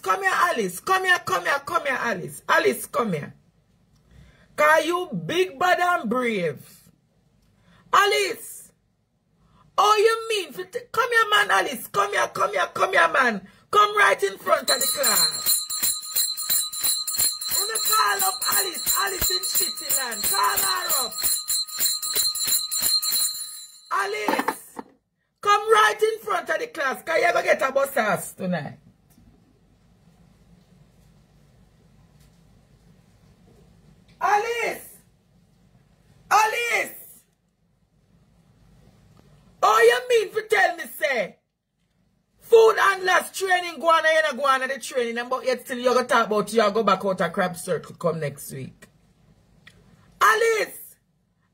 come here, Alice. Come here, Alice. Alice, come here. Cause you big, bad, and brave. Alice. Oh, you mean? Come here, man, Alice. Come here, man. Come right in front of the class. I'm gonna call up Alice. Alice in Shittyland. Call her up. Alice. Come right in front of the class. Cause you're gonna get a bus ass tonight. Alice. Alice. Oh, you mean to tell me, say, food and last training go on and you not go on the training, but yet still you're going to talk about you go back out of crab circle come next week. Alice,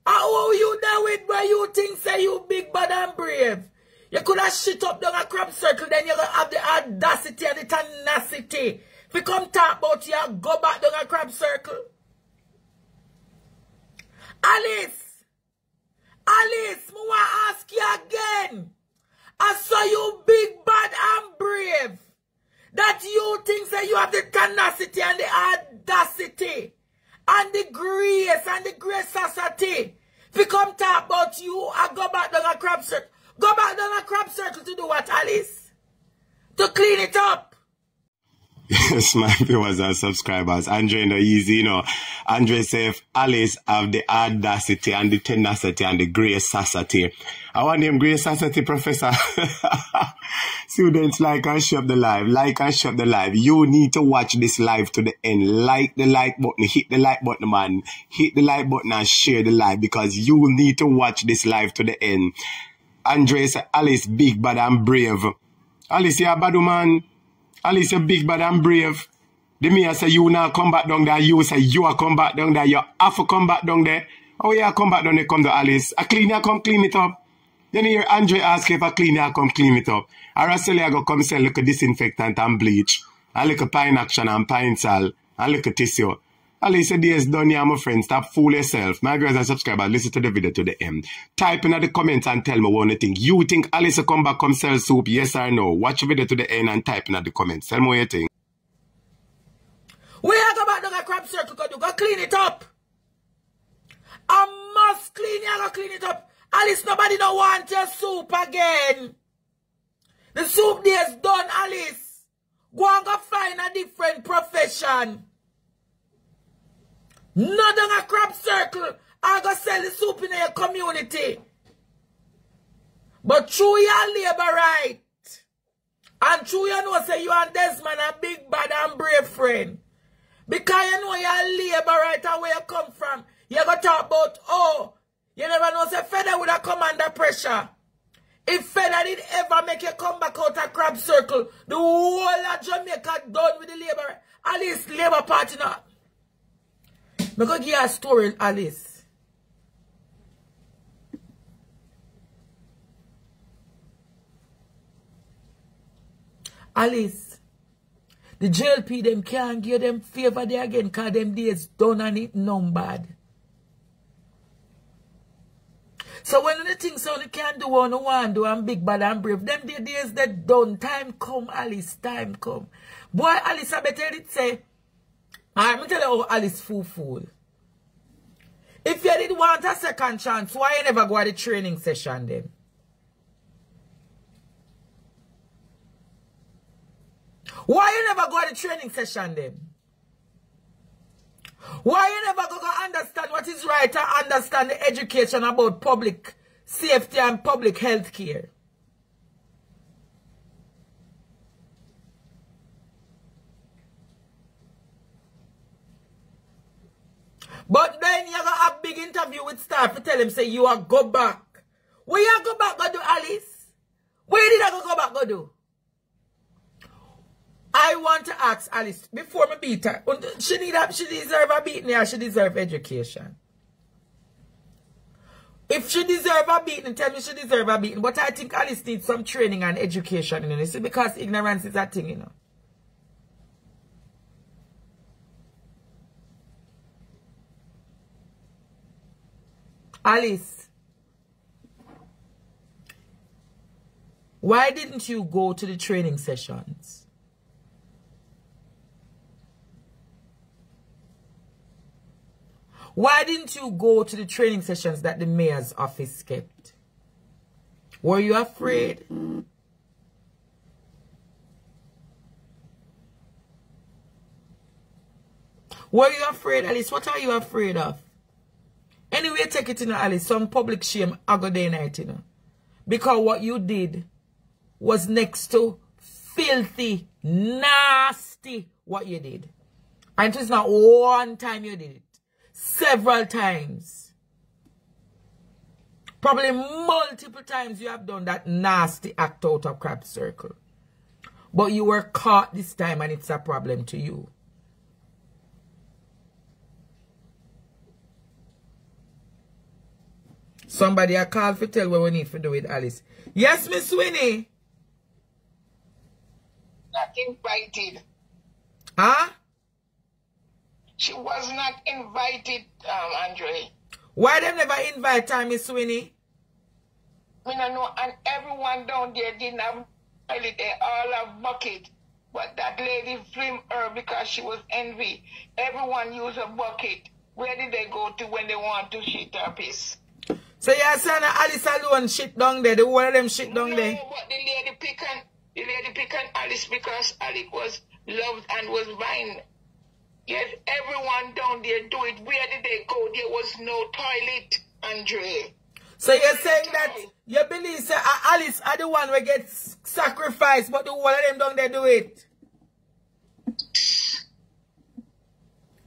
how you there with where you think say you big, bad and brave? You could have shit up down a crab circle, then you're going to have the audacity and the tenacity. If you come talk about you, go back down a crab circle. Alice. Alice, I want to ask you again. I saw you big, bad, and brave. That you think that you have the tenacity and the audacity and the grace and the graciousity. If you come talk about you, I go back down a crab circle. Go back down a crab circle to do what, Alice? To clean it up. Yes, my viewers and subscribers. Andre, no easy, you know. Andre said, if Alice have the audacity and the tenacity and the graciousity. I want them graciousity, Professor. Students, like and share the live. Like and share the live. You need to watch this live to the end. Like the like button. Hit the like button, man. Hit the like button and share the live because you need to watch this live to the end. Andre said, Alice, big, bad, and brave. Alice, you're a bad man. Alice, you're big, bad, and brave. The me say you now come back down there. You say you are come back down there. You have to come back down there. Oh, yeah, come back down there, come to Alice. I clean you, come clean it up. Then you hear Andre ask if I clean you, come clean it up. Or I say I go come sell like a disinfectant and bleach. And like a pine action and pine sal. And like a tissue. Alice, the day is done here, my friend. Stop fool yourself. My viewers and subscribers, listen to the video to the end. Type in the comments and tell me what you think. You think Alice will come back, come sell soup? Yes or no? Watch the video to the end and type in the comments. Tell me what you think. Where you go back to the crab circle? Go clean it up. I must clean you. Go clean it up. Alice, nobody don't want your soup again. The soup day is done, Alice. Go and go find a different profession. Not on a crab circle. I go sell the soup in your community. But through your labor right. And through you know say you and Desmond a big, bad and brave friend. Because you know your labor right and where you come from. You go talk about, oh, you never know say Feder would have come under pressure. If Feder did ever make you come back out of crab circle, the whole of Jamaica done with the labor right. At least labor party now. I'm going to give you a story, Alice. Alice, the JLP them can't give them favor there again because them days done and it numbered. So when the things so you can't do what you want to do and big, bad and brave, them days that done. Time come, Alice, time come. Boy, Alice, I better it say, I'm tell you how Alice fool. If you did want a second chance, why you never go to the training session then? Why you never go to the training session then? Why you never go understand what is right and understand the education about public safety and public health care? But then you got a big interview with staff to tell them, say, you are go back. Where you go back go do, Alice? Where did I go back go do? I want to ask Alice, before me beat her, she deserve a beating or she deserve education? If she deserve a beating, tell me she deserve a beating. But I think Alice needs some training and education, you know, see, because ignorance is a thing, you know. Alice, why didn't you go to the training sessions? Why didn't you go to the training sessions that the mayor's office kept? Were you afraid? Were you afraid, Alice? What are you afraid of? Anyway, take it, Alice. Some public shame I go day night, Because what you did was next to filthy, nasty what you did. And it was not one time you did it. Several times. Probably multiple times you have done that nasty act out of crop circle. But you were caught this time and it's a problem to you. Somebody a call for tell what we need to do with Alice. Yes, Miss Winnie. Not invited. Huh? She was not invited, Andre. Why them never invite her, Miss Winnie? I don't know, and everyone down there didn't have toilet. They all have bucket. But that lady filmed her because she was envy. Everyone used a bucket. Where did they go to when they want to shit their piss? So you're saying Alice alone shit down there, the one of them shit down there? No, but the lady pick on Alice because Alice was loved and was mine. Yes, everyone down there do it. Where did they go? There was no toilet, Andre. So you're saying that you believe say, Alice are the one who gets sacrificed, but the one of them down there do it?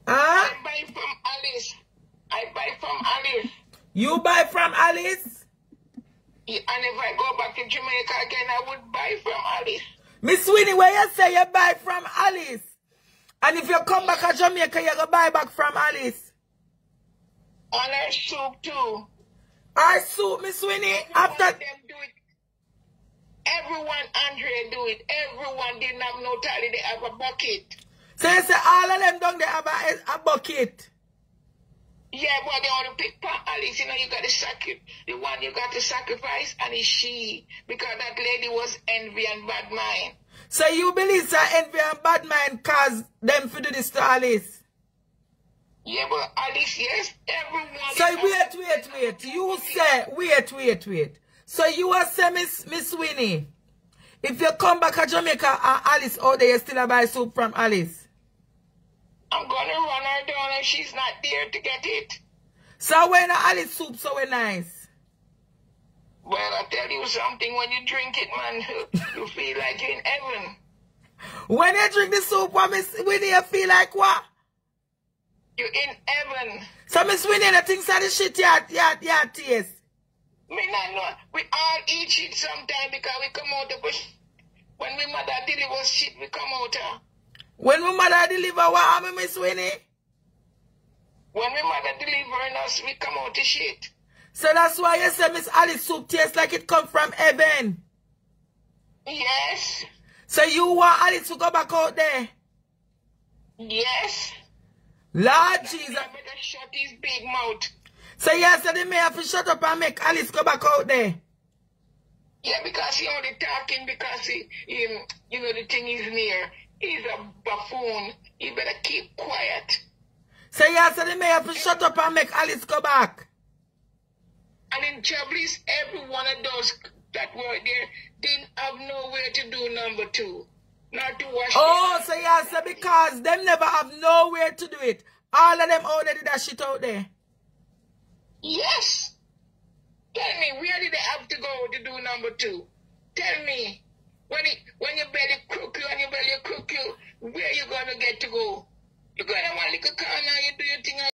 Huh? I buy from Alice. I buy from Alice. You buy from Alice? Yeah, and if I go back to Jamaica again, I would buy from Alice. Miss Winnie, where you say you buy from Alice? And if you come back to Jamaica, you go buy back from Alice? On her soup too. Our soup, Miss Winnie, after... Them do it. Everyone, Andre, do it. Everyone didn't have no toilet, they have a bucket. So you say all of them down there have a bucket? Yeah, but they only pick from Alice. You know, you got to the one you got to sacrifice, and it's she. Because that lady was envy and bad mind. So you believe that envy and bad mind cause them to do this to Alice? Yeah, but Alice, yes, everyone... So wait. You say, wait. So you will say, Miss Winnie, if you come back to Jamaica and Alice out there, you still buy soup from Alice? I'm going to run her down and she's not there to get it. So when Alice soup so nice? Well, I tell you something, when you drink it, man, you feel like you're in heaven. When you drink the soup, what Miss Winnie, you feel like what? You're in heaven. So Miss Winnie, the things are the shit you taste? Me not know. We all eat shit sometime because we come out of bush. When my mother delivers shit, we come out of. When my mother deliver, what happened, Miss Winnie? When my mother delivering us, we come out of shit. So that's why you say Miss Alice soup tastes like it come from heaven? Yes. So you want Alice to go back out there? Yes. Lord Jesus. I better shut his big mouth. So you say the mayor have to shut up and make Alice go back out there? Yeah, because he only talking because you know, the thing is near. He's a buffoon. You better keep quiet. So you say the mayor have to shut up and make Alice go back? And in Chablis, every one of those that were there didn't have nowhere to do number 2. Not to wash. Oh, so you say because them never have nowhere to do it. All of them out there did that shit out there? Yes. Tell me, where did they have to go to do number 2? Tell me. When your belly crook you and your belly crook you, where you gonna get to go? You go in one little corner, you do your thing.